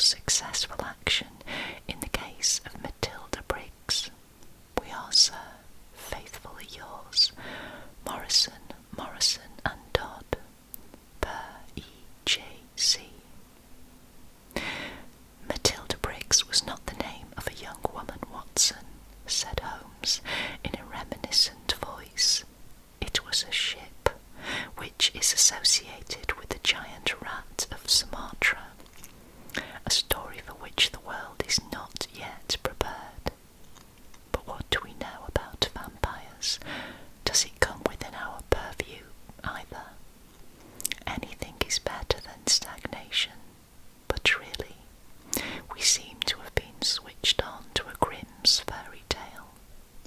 successful action in the case of Matilda Briggs. We are, sir, faithfully yours, Morrison, and Dodd, per E.J.C. Matilda Briggs was not the name of a young woman, Watson, said Holmes in a reminiscent voice. It was a ship, which is associated with the giant rat of Sumatra, a story for which the world is not yet prepared. But what do we know about vampires? Does it come within our purview either? Anything is better than stagnation, but really, we seem to have been switched on to a Grimm's fairy tale.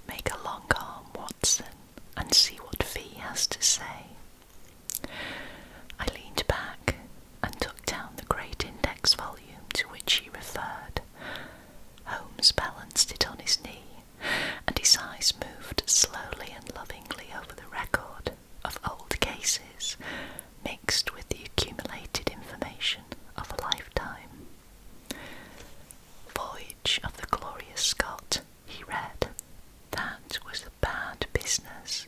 Make a long arm, Watson, and see what Fee has to say. I leaned back and took down the great index volume to which he referred. Holmes balanced it on his knee, and his eyes moved slowly and lovingly over the record of old cases, mixed with the accumulated information of a lifetime. Voyage of the Glorious Scott, he read. That was a bad business.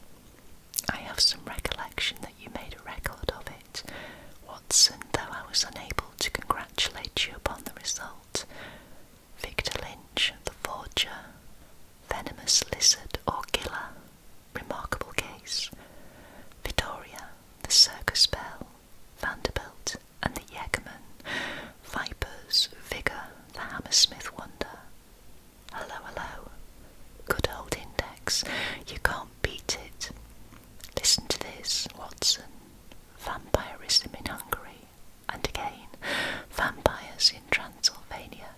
I have some recollection that you made a record of it, Watson, though I was unable to congratulate you upon the result. Victor Lynch, the forger. Venomous lizard or giller. Remarkable case. Vittoria, the circus bell. Vanderbilt and the Yeggman. Vipers, Vigour, the Hammersmith wonder. Hello. Good old index. You can't beat it. Listen to this, Watson. Vampirism in Hungary, and again, vampires in Transylvania.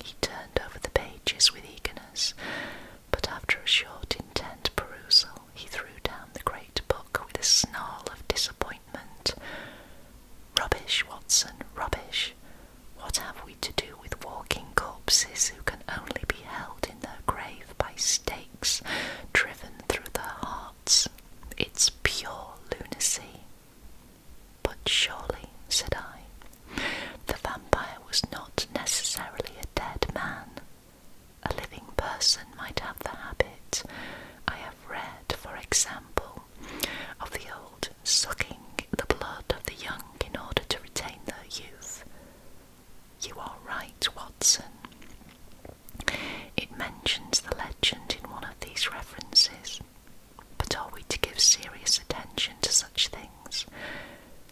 He turned over the pages with eagerness, but after a short, intent perusal, he threw down the great book with a snarl of disappointment. Rubbish, Watson, rubbish. What have we to do with walking corpses who can only be held in their grave by stakes driven through their hearts? It's pure lunacy. But surely, said I, the vampire was not necessarily a dead man. A living person might have the habit. I have read, for example, of the old sucking the blood of the young in order to retain their youth. You are right, Watson. It mentions the legend in one of these references. But are we to give serious attention to such things?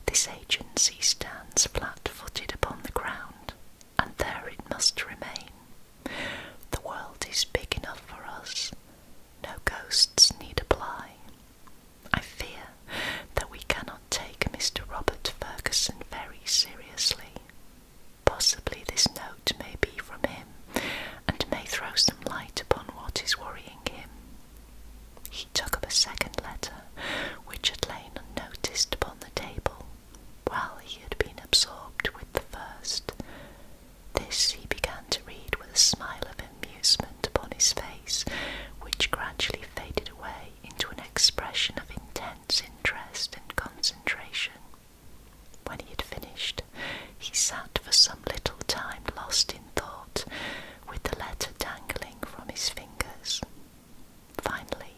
This agency stands flat-footed upon the ground, and there it must remain. The world is big enough for us. No ghosts need apply. I fear that we cannot take Mr. Robert Ferguson very seriously. Possibly this note may be from him, and may throw some light upon what is worrying him. He took up a second letter, which had lain unnoticed upon the table, while he had been absorbed with the first. This he began to read with a smile of amusement upon his face, which gradually faded away into an expression of intense interest and concentration. When he had finished, he sat for some little time lost in thought, with the letter dangling from his fingers. Finally,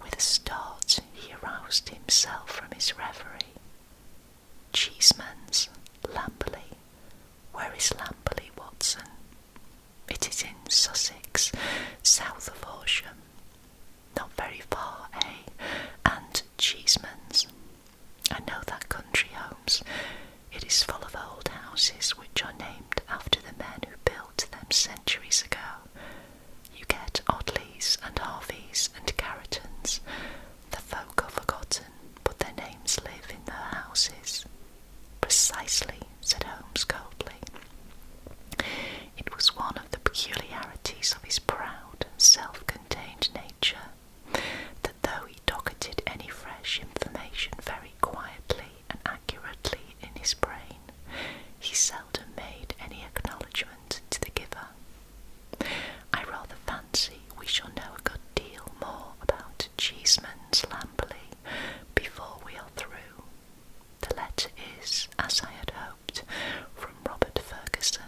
with a start, he aroused himself from his reverie. Cheeseman's, Lamberley. Where is Lamberley, Watson? It is in Sussex, south of Horsham. Not very far, eh? And Cheeseman's. I know that country, Holmes. It is full of old houses which are named after the men who built them centuries ago. You get Audleys and Harveys and Carritons. The folk are forgotten, but their names live in their houses. Precisely, said Holmes coldly. It was one of the peculiarities of his proud, self-contained nature, that though he docketed any fresh information very quietly and accurately in his brain, he seldom made any acknowledgment to the giver. I rather fancy we shall know a good deal more about Cheeseman's Lamberley before we are through. The letter is, as I had hoped, from Robert Ferguson.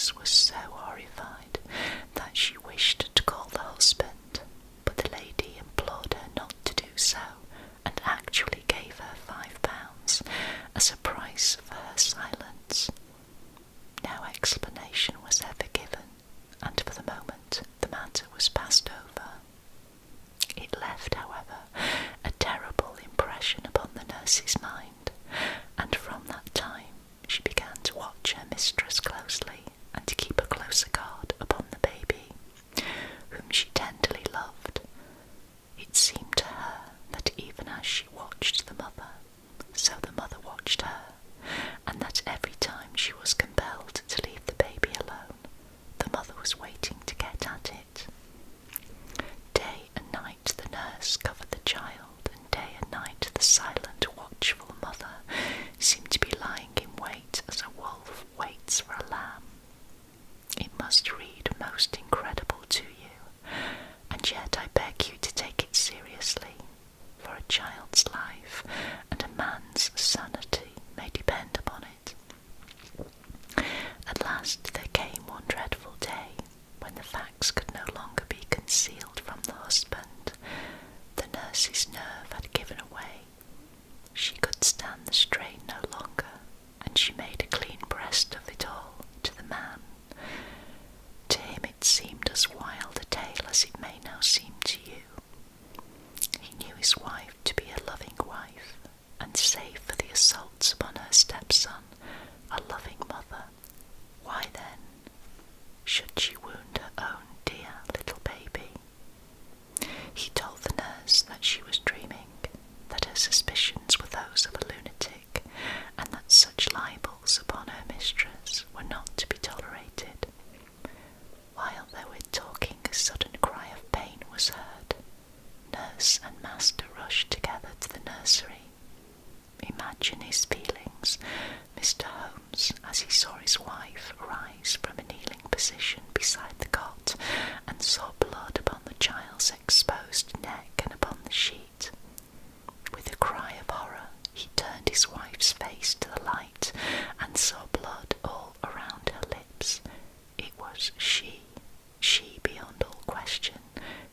nurse was so horrified that she wished to call the husband, but the lady implored her not to do so and actually gave her £5 as a price for her silence. No explanation was ever given, and for the moment the matter was passed over. It left, however, a terrible impression upon the nurse's mind, and from that time she began to watch her mistress closely and to keep a closer guard upon the baby, whom she tenderly loved. It seemed to her that even as she watched the mother, so the mother watched her, and that every time she was compelled to leave the baby alone, the mother was waiting to get at it. Day and night the nurse covered the child, and day and night the silent, watchful mother seemed to be lying in wait as a wolf waits for a lamb. It must read most incredible to you, and yet I beg you to take it seriously, for a child's life and a man's sanity may depend upon it. At last there came one dreadful day when the facts could no longer be concealed from the husband. The nurse's nerve had given away. She could stand the strain no longer, and she made a clean breast of it all to the man. To him it seemed as wild a tale as it may now seem to you. He knew his wife to be a loving wife, and save for the assaults upon her stepson, a loving mother. Why then should she wound her own dear little baby? He told the nurse that she was dreaming, that her suspicions were those of a lunatic, and that such libels upon her mistress were not to be tolerated. While they were talking, a sudden cry of pain was heard. Nurse and master rushed together to the nursery. Imagine his feelings, Mr. Holmes, as he saw his wife rise from a kneeling position beside the cot and saw blood upon the child's exposed neck and upon the sheet. With a cry of horror, he turned his wife's face to the light and saw blood all around her lips. It was she beyond all question,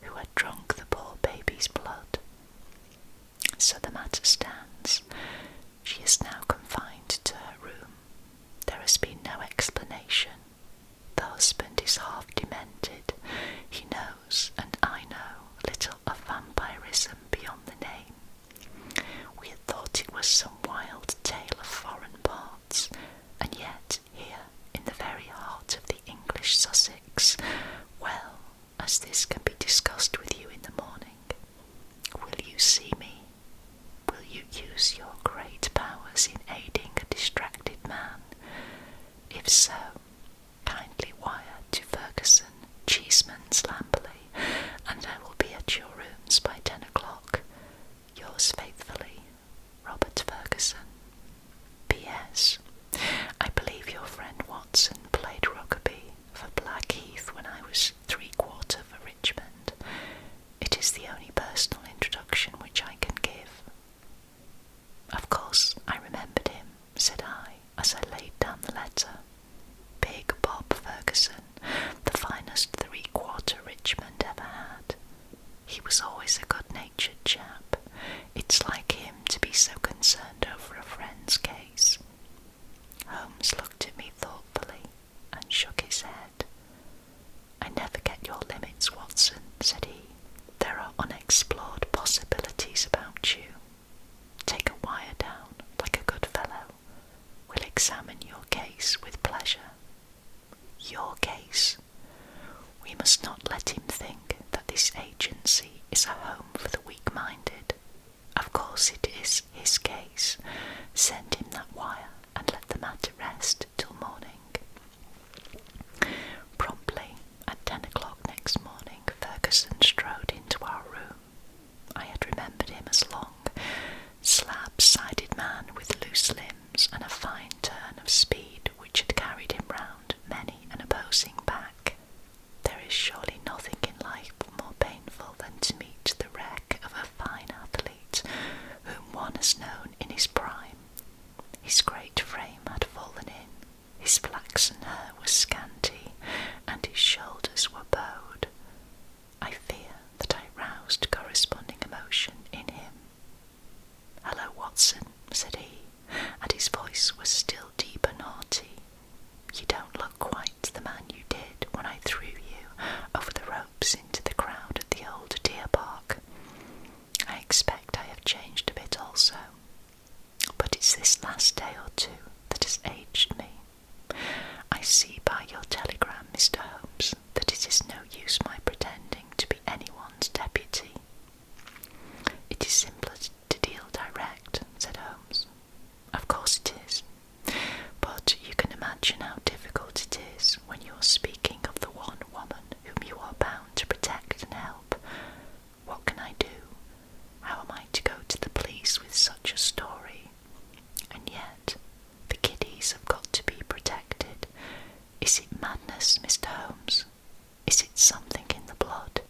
who had drunk the poor baby's blood. So the matter stands. She is now confined to her room. There has been no explanation. The husband is half demented. He knows, and I know, little of vampirism beyond the name. We had thought it was some wild tale of foreign parts, and yet here, in the very heart of the English Sussex, well, as this can be discussed with you in the morning, will you see me? Will you use your great powers in aiding a distracted man? If so, kindly wire to Ferguson, Cheeseman's, Lamberley, and I will be at your rooms by 10 o'clock. Yours faithfully, Robert Ferguson. P.S. I believe your friend Watson played rugby for Blackheath when I was 3/4 for Richmond. It is the only personal introduction which I can give. Of course I remembered him, said I, as I laid down the letter. Big Bob Ferguson, the finest 3/4 Richmond ever had. He was always a good-natured chap. It's like him to be so concerned over a friend's case. Holmes looked at me thoughtfully and shook his head. I never get your limits, Watson, said he. There are unexplored possibilities about you. Take a wire down, like a good fellow. We'll examine your case with pleasure. Your case? We must not let him think that this agency is a home for the weak-minded. Of course it is his case. Send him that wire and let the matter rest till morning. Promptly at 10 o'clock next morning, Ferguson strode into our room. I had remembered him as long, slab-sided man with loose limbs and a fine turn of speed which had carried him round many an opposing pack. There is surely nothing in life more painful than to meet the wreck of a fine athlete whom one has known in his prime. His great frame had fallen in, Yes, Mr. Holmes. Is it something in the blood?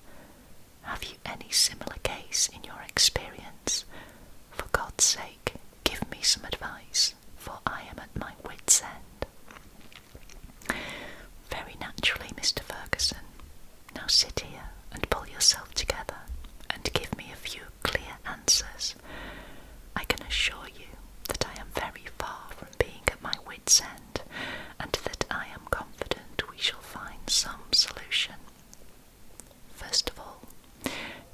Have you any similar case in your experience? For God's sake, give me some advice, for I am at my wit's end. Very naturally, Mr. Ferguson. Now sit here and pull yourself together and give me a few clear answers. I can assure you that I am very far from being at my wit's end, and that I am confident we shall find some solution. First of all,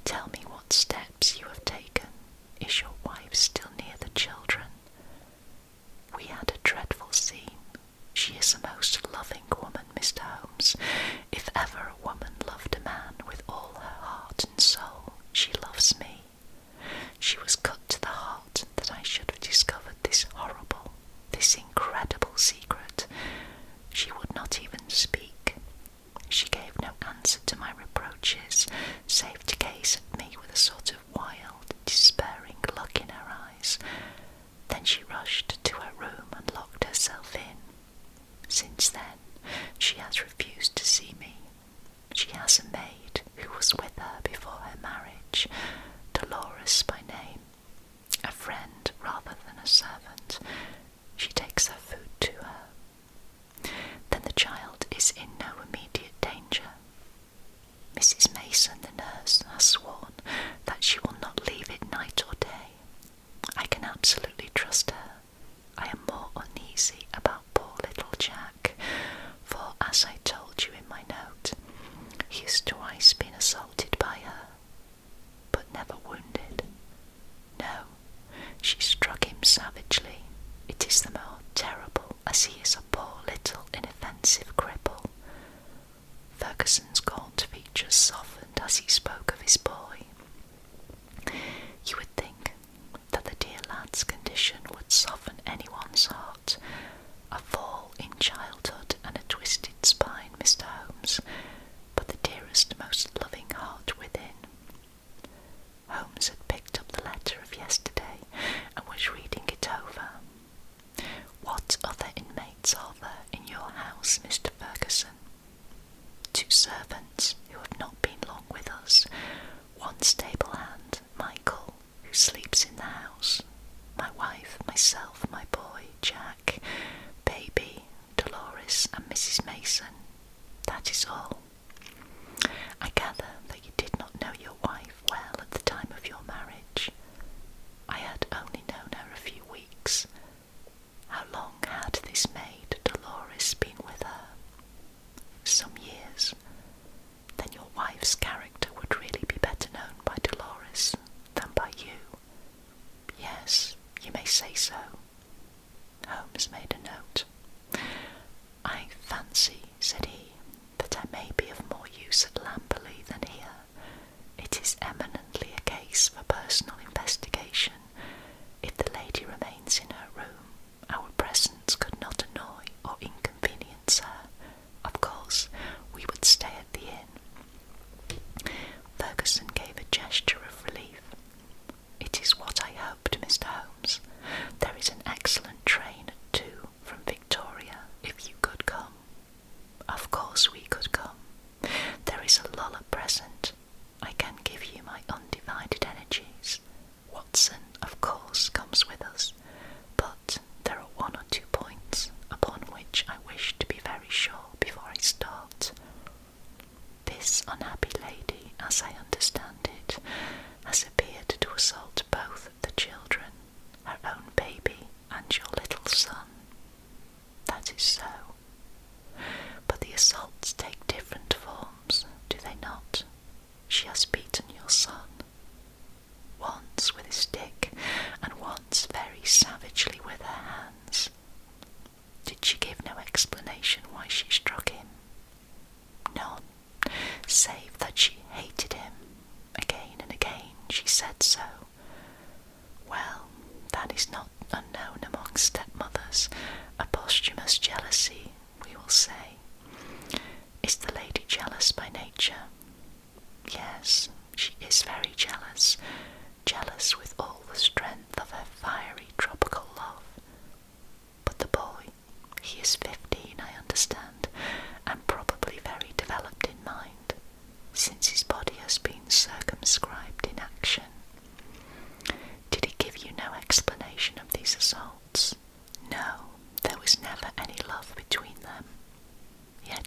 tell me what steps you have taken. Is your wife still near the children? We had a dreadful scene. She is a most loving woman, Mr. Holmes. If ever a woman loved a man with all her heart and soul, she loves me. She was cut to the heart that I should have discovered this horrible, this incredible secret. She would not even speak. She gave no answer to my reproaches, save to gaze at me with a sort of wild, despairing look in her eyes. Then she rushed to her room and locked herself in. Since then, she has refused to see me. She has a maid who was with her before her marriage, Dolores by name, a friend rather than a servant. She takes her food to her. Then the child is in no immediate danger. Mrs. Mason, the nurse, has sworn that she will not leave it night or day. I can absolutely trust her. I am more uneasy about poor little Jack, for, as I told you in my note, he has twice been assaulted by her, but never wounded. No, she struck him savagely. It is the more terrible, as he is a poor little inoffensive cripple. Ferguson's gaunt features softened as he spoke of his boy. You would think that the dear lad's condition would soften anyone's heart. A fall in childhood and a twisted spine, Mr. Holmes, but the dearest, most loving heart within. Holmes had picked up the letter of yesterday and was reading it over. What other inmates are there in your house, Mr. Ferguson? 2 servants who have not been long with us, 1 stable hand, Michael, who sleeps in the house, my wife, myself, my boy, Jack, baby, Dolores, and Mrs. Mason. That is all. I gather that you did not know your wife well at the time of your marriage. I had only known her a few weeks. How long had this maid, Dolores, been with her? Some years. Then your wife's character would really be better known by Dolores than by you. Yes, you may say so. Holmes made a note. I fancy, said he, that I may be of more use at Lamberley than here. It is eminently a case for personal investigation. If the lady remains in her room, our presence could not annoy or inconvenience her. Of course, we would stay at the inn. Ferguson gave a gesture of relief. It is what I hoped, Mr. Holmes. There is an excellent train at 2 from Victoria, if you could come. Of course we could come. There is a lull at present. I can give you my undivided energies. Watson, of course, comes with us, but there are 1 or 2 points upon which I wish to be very sure before I start. This unhappy lady, as I understand it, has appeared to assault both the children, her own baby and your little son. That is so. But the assaults take different forms, do they not? She has beaten your son, once with a stick, and once very savagely with her hands. Did she give no explanation why she struck him? None, save that she hated him. Again and again she said so. Well, that is not unknown among stepmothers, a posthumous jealousy, we will say. Is the lady jealous by nature? Yes, she is very jealous, jealous with all the strength of her fiery tropical love. But the boy, he is 15, I understand, and probably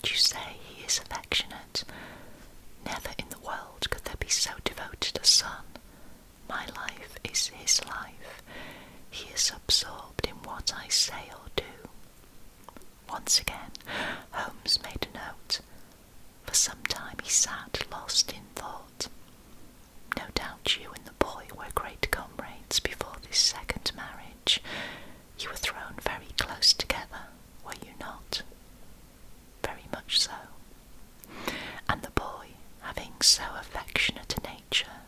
Would you say he is affectionate? Never in the world could there be so devoted a son. My life is his life. He is absorbed in what I say or do. Once again, Holmes made a note. For some time he sat lost in thought. No doubt you and the boy were great comrades before this second marriage. You were thrown very close together, were you not? Very much so. And the boy, having so affectionate a nature,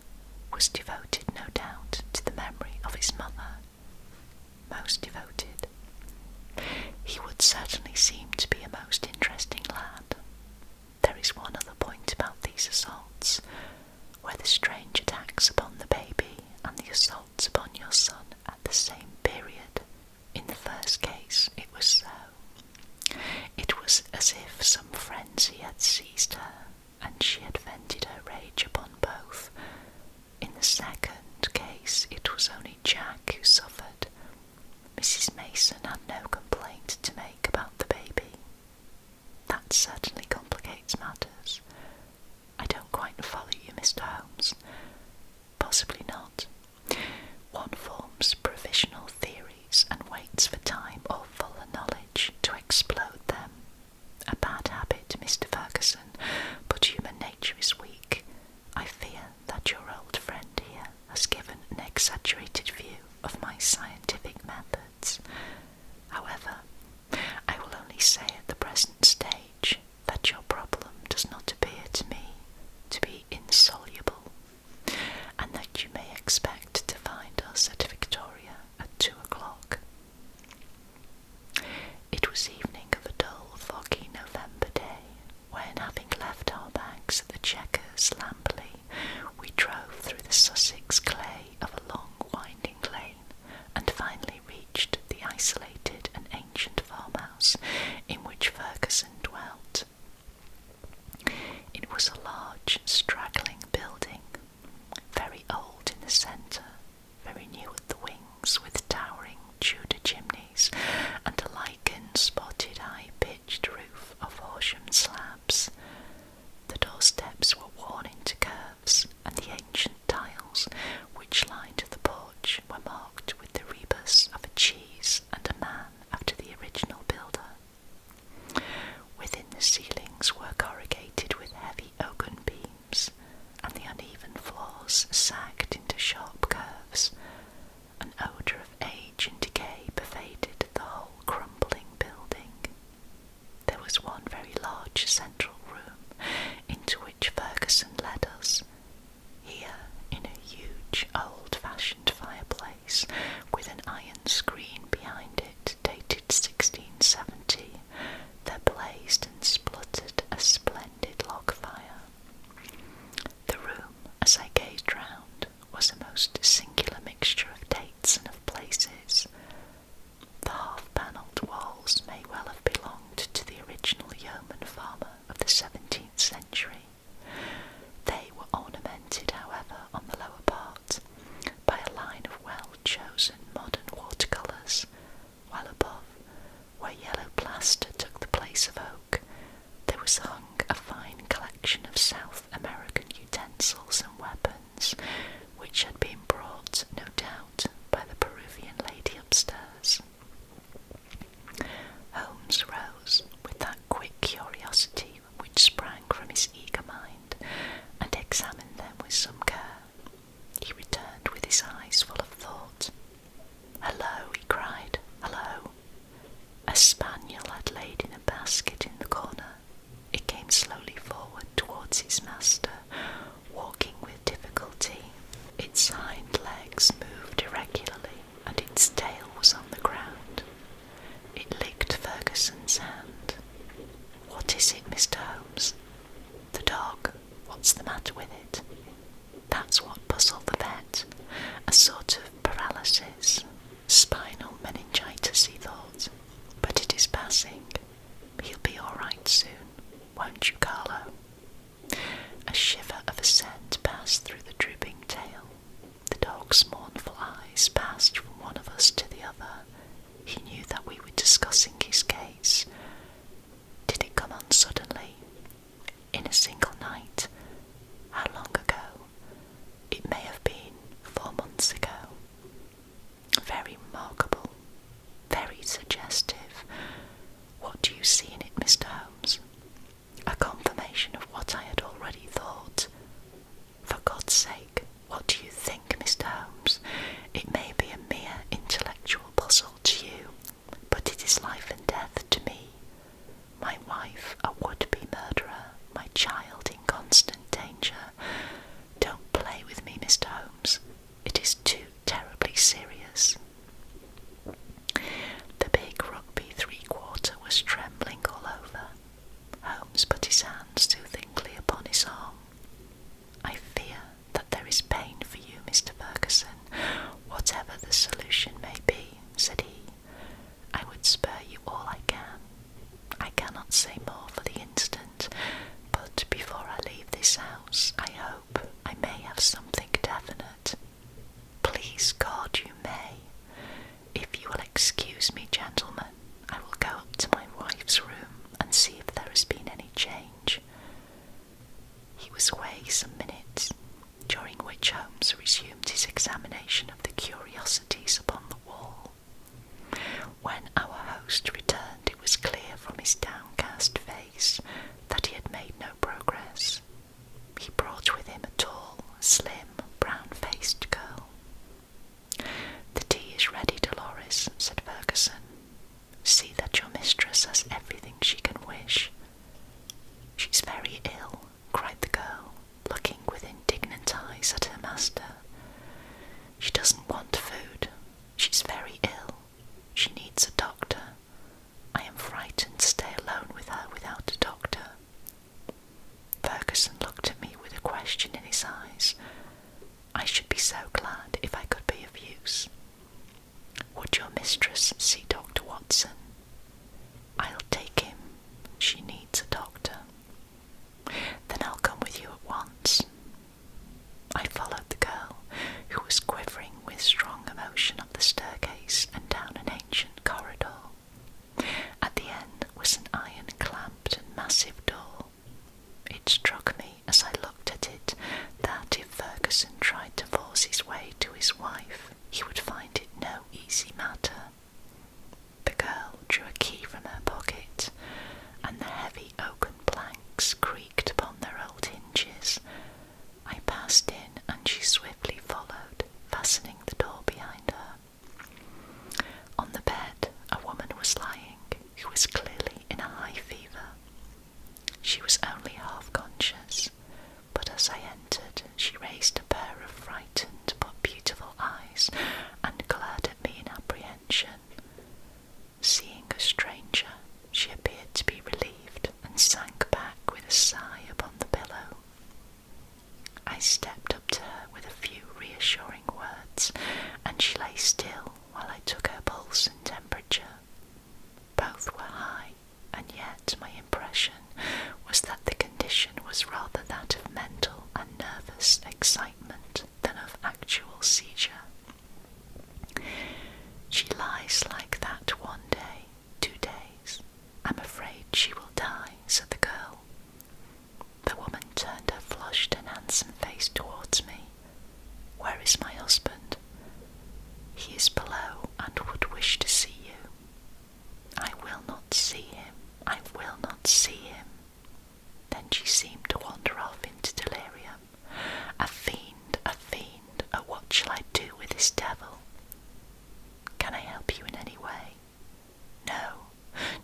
was devoted, no doubt, to the memory of his mother. Most devoted. He would certainly seem to be a most interesting lad. There is one other point about these assaults, where the strange attacks upon the baby and the assaults upon your son at the same period. In the first case, it was so. It was as if some frenzy had seized her, and she had vented her rage upon both. In the second case, it was only Jack who suffered. Mrs. Mason had no complaint to make about the baby. That certainly complicates matters. I don't quite follow you, Mr. Holmes. Possibly not. One forms provisional theories and waits for time or fuller knowledge to explode them. A bad habit, Mr. Ferguson, but human nature is weak. I fear that your old friend here has given an exaggerated view of my scientific methods. However, I will only say at the present stage that your problem does not appear to me to be insoluble, and that you may expect to find us at Victoria at 2 o'clock. It was evening of a dull, foggy November day, when, having left our bags at the Chequers Lampley, we drove through the Sussex clay of a long winding lane, and finally reached the isolated and ancient farmhouse in which Ferguson dwelt. It was a large, straggling building, very old in the centre, very new at the wings, with towering Tudor chimneys and a lichen-spotted high-pitched roof of Horsham slabs. The doorsteps were worn into curves, and the ancient tiles which lined the porch were marked with the rebus of a cheese and a man after the original builder. Within, the ceilings were corrugated with heavy oaken beams, and the uneven floors sagged into sharp curves. An odour of age and decay pervaded the whole crumbling building. There was one very large central room into which Ferguson led us. Here, in a huge old-fashioned fireplace with an iron screen behind it dated 1670, there blazed and spluttered a splendid log fire. The room, as I gazed round, was a most singular mixture of dates and of places. The half-panelled walls may well have belonged to the original yeoman farmer of the 17th century. They were ornamented, however, on the lower part, by a line of well-chosen modern watercolours, while above, where yellow plaster took the place of oak, there was hung a fine collection of South American utensils and weapons, which had been brought, no doubt, by the Peruvian lady upstairs. Holmes rose with that quick curiosity which sprang from his eager mind, and examined them with some care. He returned with his eyes full of thought. "Hello," he cried, "hello." A spaniel had laid in a basket in the corner. It came slowly forward towards its master, walking with difficulty. Its hind legs moved irregularly, and its tail was on the ground. It licked Ferguson's hand. "What is it, Mr. Holmes?" "The dog. What's the matter with it?" That's what puzzled the vet. A sort of paralysis. Spinal meningitis, he thought. But it is passing. He'll be all right soon. Won't you, Carlo? A shiver of assent passed through the drooping tail. The dog's mournful eyes passed from one of us to the other. He knew that we were discussing his case. Did it come on suddenly? child in constant danger. Don't play with me, Mr. Holmes. It is too terribly serious." The big rugby three-quarter was trembling all over. Holmes put his hand soothingly upon his arm. "I fear that there is pain for you, Mr. Ferguson, whatever the solution may be," said he. "I would spare you all I can. I cannot say more for the instant, but before I leave this house, I hope I may have something definite. Please God you may. If you will excuse me, gentlemen, I will go up to my wife's room and see if there has been any change." He was away some minutes, during which Holmes resumed his examination of the curiosities upon the wall. When our host returned, it was clear from his downcast face that he had made no progress. He brought with him a tall, slim, brown-faced girl. "The tea is ready, Dolores," said Ferguson. "See that your mistress has everything she can wish." "She's very ill," cried the girl, looking with indignant eyes at her master. "She doesn't want food. She's very ill. She needs a doctor. I am frightened to stay alone with her without a doctor." Ferguson looked at me with a question in his eyes. "I should be so glad if I could be of use. Would your mistress see Dr. Watson?" "I'll take him. She needs a doctor." "Then I'll come with you at once." I followed the girl, who was quivering with strong emotion up the staircase and down an ancient corridor. At the end was an iron-clamped and massive door. It struck me as I looked at it that if Ferguson tried to force his way to his wife, he would find it no easy matter. The girl drew a key from her pocket, and the heavy oaken planks creaked upon their old hinges. I passed in, and she swiftly followed, fastening the door behind her. On the bed, a woman was lying, who was clearly in a high fever. She was only half conscious, but as I entered, she raised a pair of frightened but beautiful eyes and glared at me in apprehension. Seeing a stranger, she appeared to be relieved and sank back with a sigh upon the pillow. I stepped up to her with a few reassuring words, and she lay still while I took her pulse and temperature. Both were high, and yet my impression was that the condition was rather that of mental and nervous excitement than of actual seizure. "She lies like that 1 day, 2 days. I'm afraid she will die," said the girl. The woman turned her flushed and handsome face towards me. "Where is my husband?" "He is below and would wish to see you." "I will not see him. I will not see him." Then she seemed to wander off into delirium. A fiend, a fiend, oh, what shall I do with this devil?" "Can I help you in any way?" "No,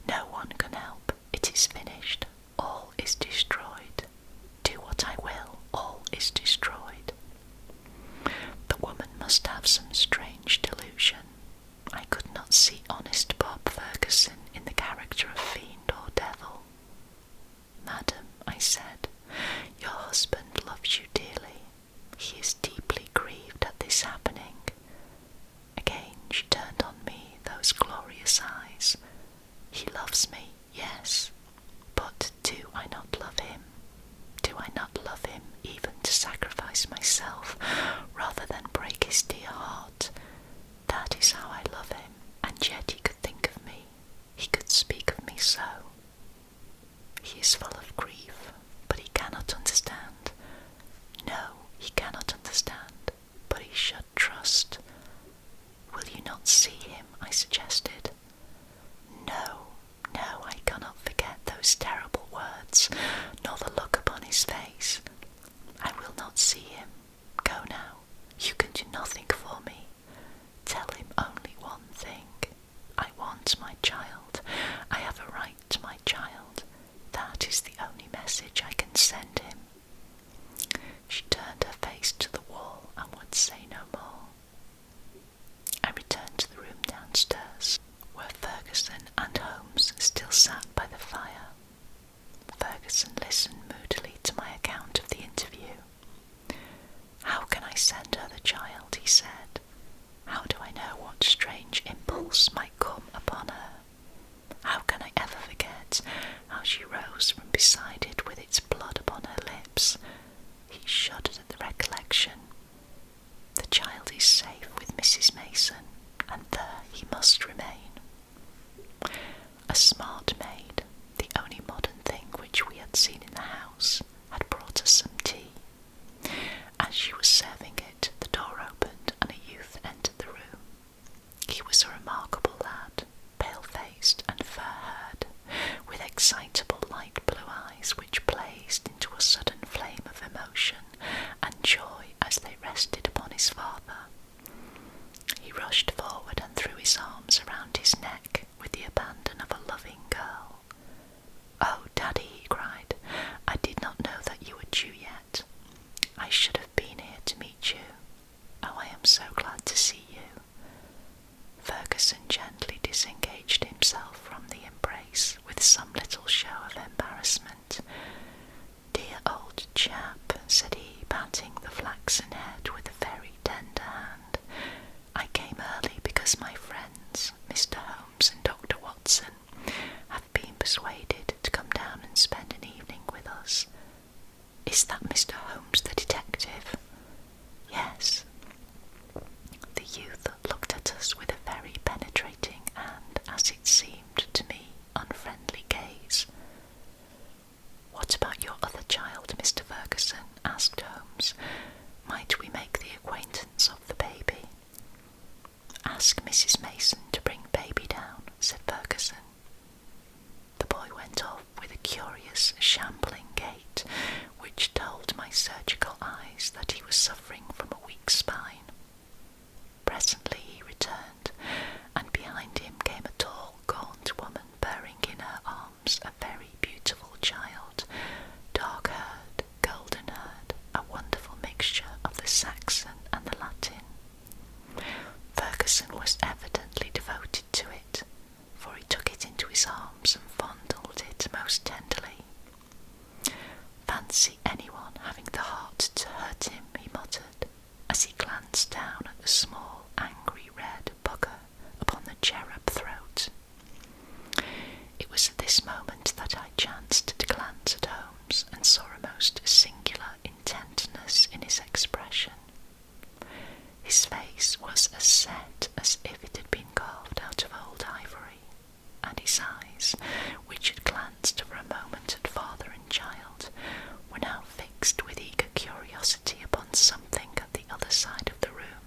no one can help. It is finished. All is destroyed. Do what I will, all is destroyed." The woman must have some strange delusion. I could not see honest Bob Ferguson in the character of fiend or devil. "Madam," I said, "your husband loves you dearly. He is deeply grieved at this happening." Again she turned on me those glorious eyes. "He loves me, yes, but do I not love him? Do I not love him even to sacrifice myself rather than break his dear heart? That is how I love him, and yet he could think of me. He could speak of me so. He is full of grief, but he cannot understand. No, he cannot understand, but he should trust. Will you not see him?" I suggested. "No, no, I cannot forget those terrible words, nor the look upon his face. I will not see him. Go now. You can do nothing for me. Tell him only one thing. I want my child. I have a right to my child. That is the only message I can and send him. She turned her face to the wall and would say no more. I returned to the room downstairs, where Ferguson and Holmes still sat by the fire. Ferguson listened moodily to my account of the interview. "How can I send her the child?" he said. "How do I know what strange impulse might come upon her? How can I ever forget how she rose from beside it with its blood upon her lips?" He shuddered at the recollection. "The child is safe with Mrs. Mason, and there he must remain." A smart maid, the only modern thing which we had seen in the house, had brought us some tea. As she was serving it, the door opened and a youth entered the room. He was a remarkable lad, pale-faced and fur-haired, with excitable light blue eyes which blazed into a sudden flame of emotion and joy as they rested upon his father. He rushed forward and threw his arms around his neck with the abandon of a loving girl. "Oh, Daddy," he cried, "I did not know that you were due yet. I should have been here to meet you. Oh, I am so glad to see you." Ferguson gently disengaged himself from the embrace with some little show of embarrassment. "Dear old chap," said he, patting the flaxen head with a very tender hand. "I came early because my friends, Mr. Holmes and Dr. Watson, have been persuaded to come down and spend an evening with us." "Is that Mr. Holmes, the detective?" "Yes." The youth looked at us with a very penetrating and, as it seemed to me, unfriendly gaze. "What about your other child, Mr. Ferguson?" asked Holmes. "Might we make the acquaintance of the baby?" "Ask Mrs. Mason to bring baby down," said Ferguson. The boy went off with a curious, shambling gait, which told my surgical eyes that he was suffering from a weak spine. Presently he returned, and behind him came a tall, gaunt woman bearing in her arms a very beautiful child, dark-haired, golden-haired, a wonderful mixture of the Saxon and the Latin. Ferguson was evidently devoted to it, for he took it into his arms and fondled it most tenderly. "Fancy anyone having the heart to hurt him," he muttered, as he glanced down at the small, angry red pucker upon the cherub throat. It was at this moment that I chanced to glance at Holmes and saw a most singular intentness in his expression. His face was as set as if it had been carved out of old ivory, and his eyes, which had glanced for a moment at father and child, were now fixed with eager curiosity upon something at the other side of the room.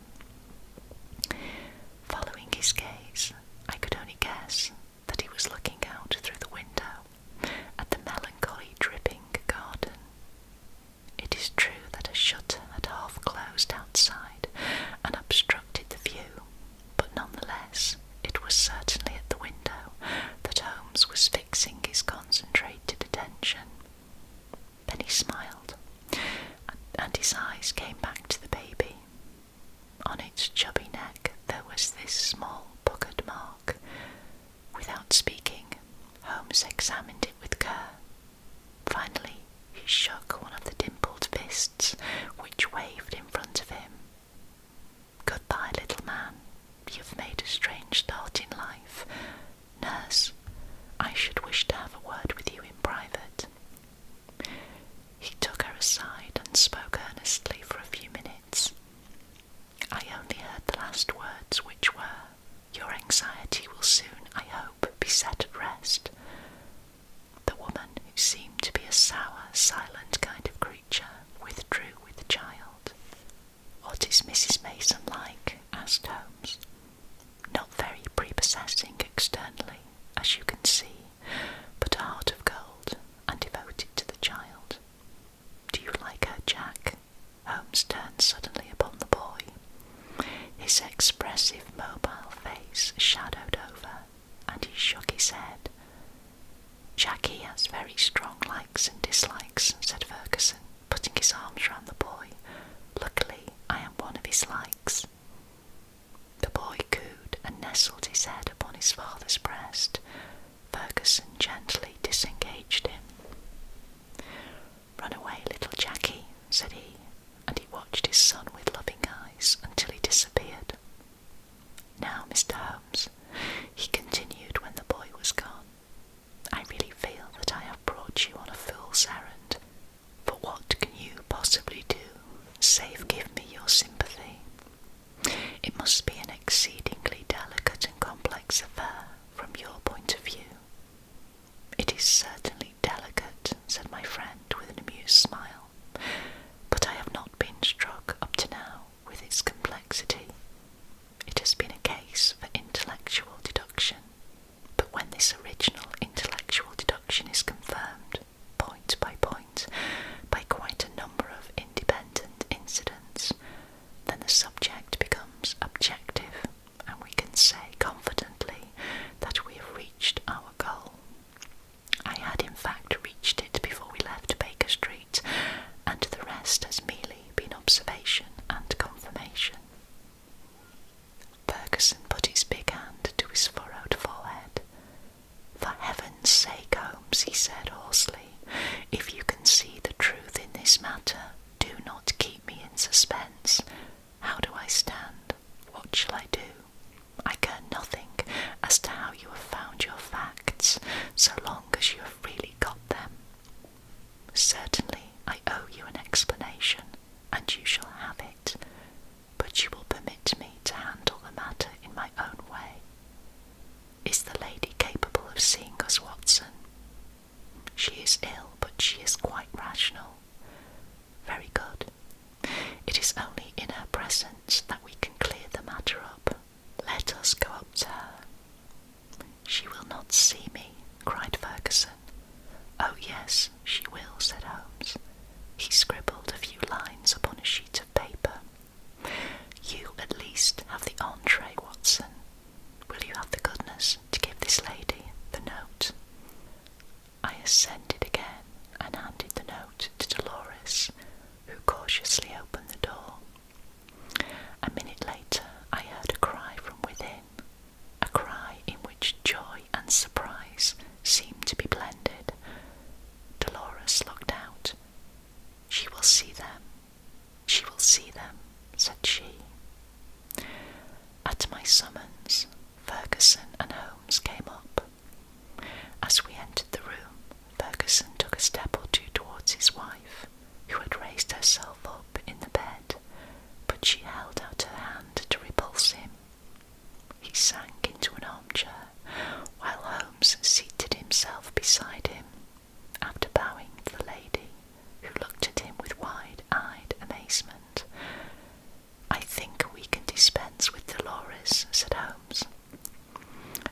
Following his gaze, I could only guess that he was looking out through the window at the melancholy dripping garden. It is true that a shutter had half closed outside and obstructed the view, but nonetheless it was certainly at the window that Holmes was fixing his concentrated attention. Then he smiled, and his eyes came back to the baby. On its chubby neck there was this small puckered mark. Without speaking, Holmes examined it with care. Finally, he shook one of the dimpled fists which waved in front of him. "Goodbye, little man. You've made a strange start in life. Nurse, I should wish to have a word with you in private." He took her aside and spoke earnestly for a few minutes. I only heard the last words, which were, "Your anxiety will soon, I hope, be set at rest." The woman, who seemed to be a sour, silent kind of creature, withdrew with the child. "What is Mrs. Mason like?" asked Holmes. "Not very prepossessing externally, as you can see, but a heart of gold, and devoted to the child. Do you like her, Jack?" Holmes turned suddenly upon the boy. His expressive, mobile face shadowed over, and he shook his head. "Jackie has very strong likes and dislikes," said his arms round the boy. "Luckily, I am one of his likes." The boy cooed and nestled his head upon his father's breast. Ferguson gently disengaged him. "Run away, little Jackie," said he, and he watched his son with loving eyes until he disappeared. "Now, Mr. Holmes," he continued when the boy was gone, "I really feel that I have brought you on a fool's errand. For what can you possibly do, save give me your sympathy? It must be an exceedingly delicate and complex affair from your point of view." "It is certainly delicate," said my friend with an amused smile, "but I have not been struck up to now with its complexity. It has been a case for intellectual deduction, but when this original intellectual deduction is confirmed, point by point, by quite a number of independent incidents, then the subject becomes objective, and we can say confidently that we have reached our goal. I had in fact reached it before we left Baker Street, and the rest has merely been observation and confirmation." Ferguson put his big hand to his furrowed forehead. "For heaven's sake, Holmes," he said hoarsely, "if you can see the truth in this matter, do not keep me in suspense. How do I stand? What shall I do? I care nothing as to how you have found your facts, so long as you have really got them. Certainly I owe you an explanation, and you shall have it, but you will permit me to handle the matter in my own way. Is the lady capable of seeing us, Watson?" "She is ill, but she is quite rational." "Very good. It is only in her presence that we can clear the matter up. Let us go up to her." "She will not see me," cried Ferguson. "Oh yes, she will," said Holmes. He scribbled a few lines upon a sheet of paper. "You at least have the entree, Watson. Will you have the goodness to give this lady the note?" I assented again and handed the note to Dolores, who cautiously opened the door. A minute later I heard a cry from within, a cry in which joy and surprise seemed to be blended. Dolores looked out. "She will see them, she will see them," said she. At my summons, Ferguson and Holmes came up. As we entered the room, Ferguson took a step or two towards his wife, who had raised herself up in the bed, but she held out her hand to repulse him. He sank into an armchair, while Holmes seated himself beside him, after bowing to the lady, who looked at him with wide-eyed amazement. "I think we can dispense with Dolores," said Holmes.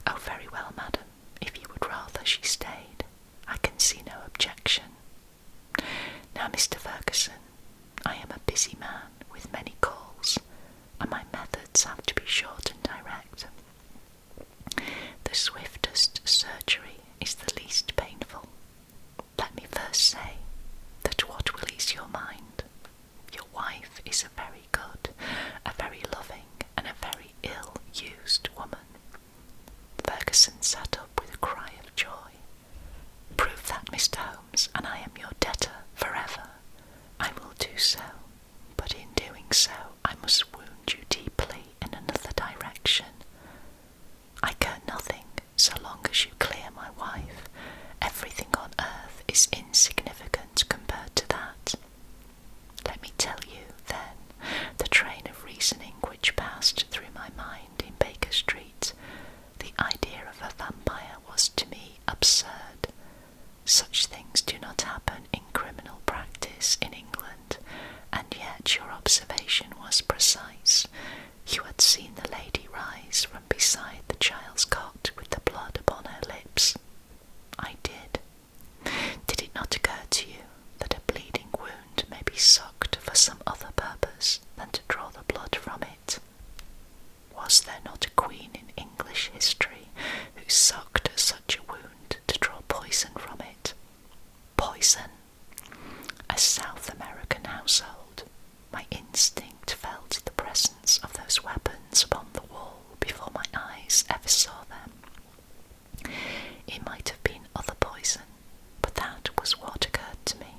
"Oh, very well, madam, if you would rather she stayed, I can see no objection. Now, Mr. Ferguson, I am a busy man with many calls, and my methods have to be short and direct. The swiftest surgery is the least painful. Let me first say that what will ease your mind, your wife is a very good, a very loving, and a very ill-used woman." Ferguson sat up with a cry of joy. "Prove that, Mr. Holmes, and I am your debtor forever." "I will do so, but in doing so I must wound you deeply in another direction. I care nothing so long as you clear my wife. Everything on earth is insignificant compared to that. Let me tell you, then, the train of reasoning which passed through my mind in Baker Street. The idea of a vampire was to me absurd. Such things do not happen in criminal practice in England, and yet your observation was precise. You had seen the lady rise from beside the child's cot with the blood upon her lips." "I did. Did it not occur to you that a bleeding wound may be sucked for some other purpose than to draw the blood from it? Was there not a queen in English history who sucked such a wound to draw poison from it? Poison! A South American instinct felt the presence of those weapons upon the wall before my eyes ever saw them. It might have been other poison, but that was what occurred to me.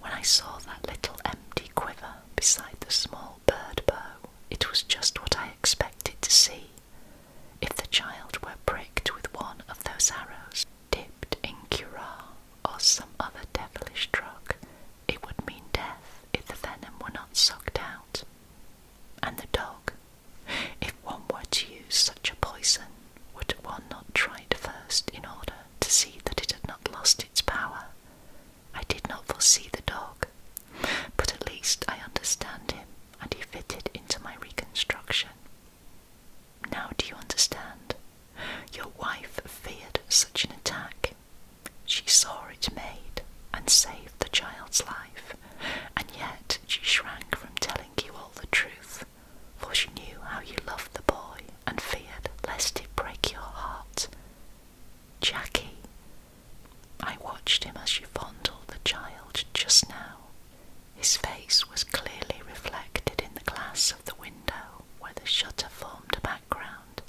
When I saw that little empty quiver beside the small bird bow, it was just what I expected to see. If the child were pricked with one of those arrows, dipped in curare or some other devilish drug, it would mean death if the venom were not sucked out. And the dog, if one were to use such a poison, would one not try it first in order to see that it had not lost its power? I did not foresee the dog, but at least I understand him, and he fitted into my reconstruction. Now do you understand? Your wife feared such an attack. She saw it made and saved the child's life, and yet she shrank from telling you all the truth, for she knew how you loved the boy and feared lest it break your heart. Jackie, I watched him as you fondled the child just now. His face was clearly reflected in the glass of the window where the shutter formed a background.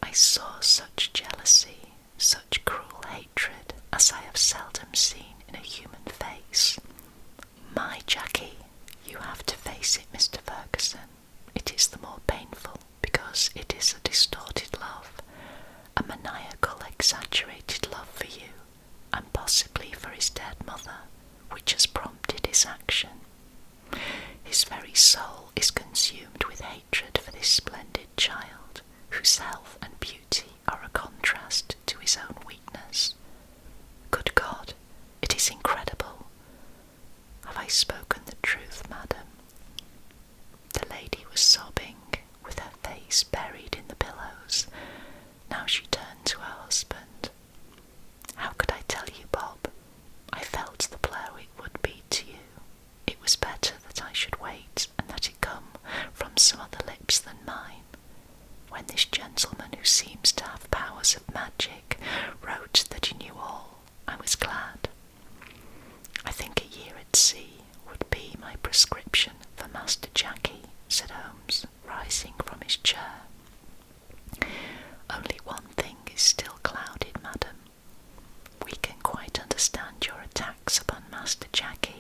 I saw such jealousy, such cruel hatred as I have seldom seen in a human face. My Jackie, you have to face it, Mr. Ferguson. It is the more painful because it is a distorted love, a maniacal, exaggerated love for you, and possibly for his dead mother, which has prompted his action. His very soul is consumed with hatred for this splendid child, whose health and beauty are a contrast to his own weakness. Good God, it is incredible. Have I spoken the truth, madam? The lady was sobbing, with her face buried in the pillows. Now she turned to her husband. How could I tell you, Bob? I felt the blow it would be to you. It was better that I should wait and let it come from some other lips than mine. When this gentleman, who seems to have powers of magic, wrote that he knew all, I was glad. I think a year at sea would be my prescription for Master Jackie, said Holmes, rising from his chair. Only one thing is still clouded, madam. We can quite understand your attacks upon Master Jackie,